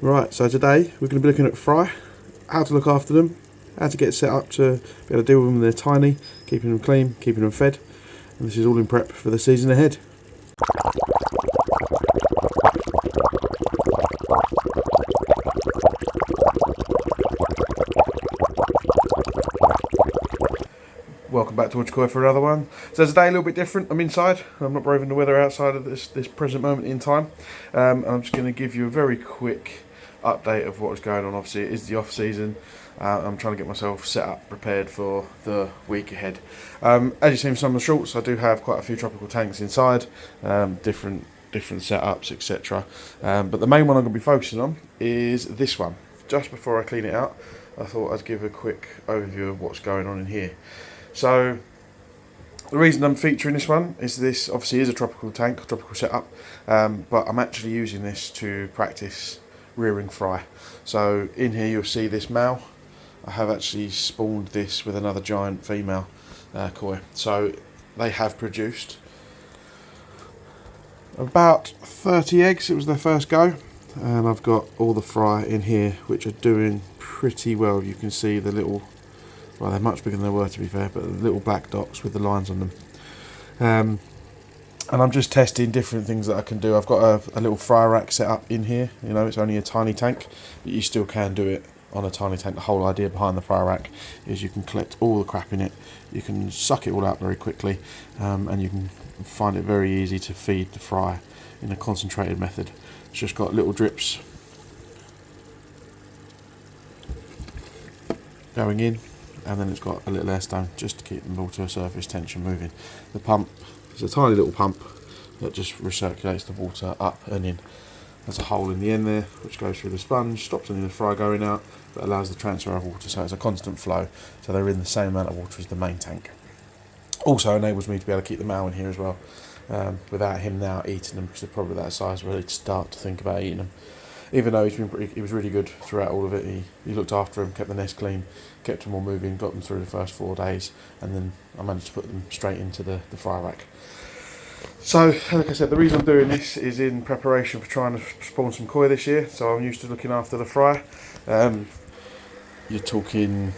Right, so today we're going to be looking at fry, how to look after them, how to get set up to be able to deal with them when they're tiny, keeping them clean, keeping them fed, and this is all in prep for the season ahead. Welcome back to Watch Koi for another one. So today a little bit different. I'm inside. I'm not braving the weather outside of this present moment in time. I'm just going to give you a very quick update of what's going on. Obviously it is the off season. I'm trying to get myself set up, prepared for the week ahead. As you've seen from some of the shorts, I do have quite a few tropical tanks inside, different setups, etc. But the main one I'm going to be focusing on is this one. Just before I clean it out, I thought I'd give a quick overview of what's going on in here. So the reason I'm featuring this one is this obviously is a tropical tank, tropical setup, but I'm actually using this to practice rearing fry. So in here you'll see this male. I have actually spawned this with another giant female koi. So they have produced about 30 eggs. It was their first go, and I've got all the fry in here which are doing pretty well. You can see the little, well, they're much bigger than they were, to be fair, but the little black dots with the lines on them. And I'm just testing different things that I can do. I've got a little fry rack set up in here. You know, it's only a tiny tank, but you still can do it on a tiny tank. The whole idea behind the fry rack is you can collect all the crap in it, you can suck it all out very quickly, and you can find it very easy to feed the fry in a concentrated method. It's just got little drips going in, and then it's got a little air stone just to keep the water surface tension moving. The pump is a tiny little pump that just recirculates the water up and in. There's a hole in the end there which goes through the sponge, stops any of the fry going out, but allows the transfer of water, so it's a constant flow, so they're in the same amount of water as the main tank. Also enables me to be able to keep the male in here as well, without him now eating them, because they're probably that size where they'd start to think about eating them. Even though he was really good throughout all of it. He looked after him, kept the nest clean, kept them all moving, got them through the first 4 days, and then I managed to put them straight into the fry rack. So, like I said, the reason I'm doing this is in preparation for trying to spawn some koi this year. So I'm used to looking after the fry. You're talking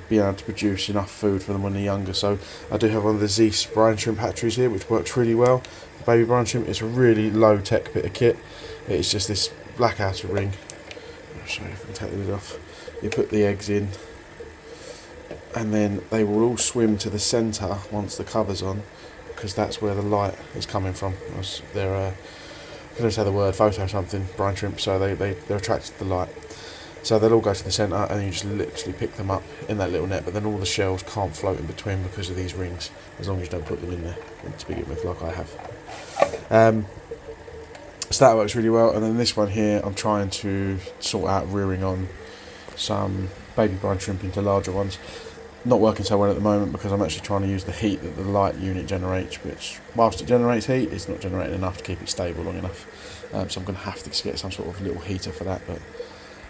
being able to produce enough food for them when they're younger. So I do have one of the Zeus brine shrimp hatcheries here, which works really well. The baby brine shrimp, it's a really low tech bit of kit. It's just this black outer ring. I'll show you if I can take the lid off. You put the eggs in, and then they will all swim to the centre once the cover's on, because that's where the light is coming from. They're, I'm going to say the word photo something, brine shrimp, so they're attracted to the light. So they'll all go to the centre, and you just literally pick them up in that little net, but then all the shells can't float in between because of these rings, as long as you don't put them in there to begin with, like I have. So that works really well. And then this one here, I'm trying to sort out rearing on some baby brine shrimp into larger ones. Not working so well at the moment because I'm actually trying to use the heat that the light unit generates, which, whilst it generates heat, it's not generating enough to keep it stable long enough. So I'm going to have to get some sort of little heater for that, but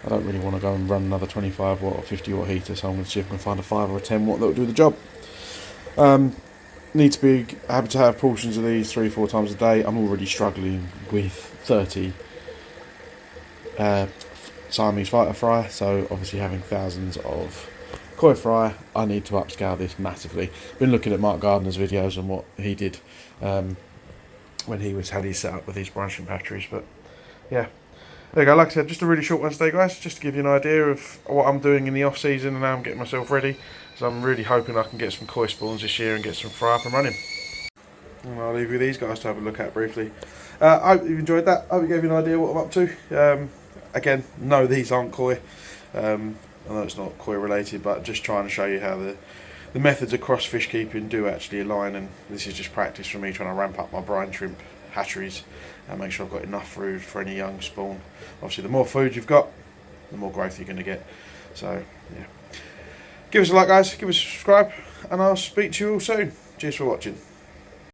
I don't really want to go and run another 25 watt or 50 watt heater, so I'm going to see if I can find a 5 or a 10 watt that will do the job. Need to be happy to have portions of these 3-4 times a day. I'm already struggling with 30 Siamese fighter fry, so obviously having thousands of koi fry, I need to upscale this massively. Been looking at Mark Gardner's videos and what he did when he had his set up with these brine shrimp hatcheries, but yeah. There you go, like I said, just a really short one today, guys, just to give you an idea of what I'm doing in the off season and how I'm getting myself ready. So I'm really hoping I can get some koi spawns this year and get some fry up and running. And I'll leave you with these guys to have a look at briefly. I hope you enjoyed that. I hope it gave you an idea what I'm up to. Again, no, these aren't koi. I know it's not koi related, but just trying to show you how the methods of cross fish keeping do actually align, and this is just practice for me trying to ramp up my brine shrimp hatcheries and make sure I've got enough food for any young spawn. Obviously the more food you've got, the more growth you're going to get. So yeah, give us a like, guys, give us a subscribe, and I'll speak to you all soon. Cheers for watching.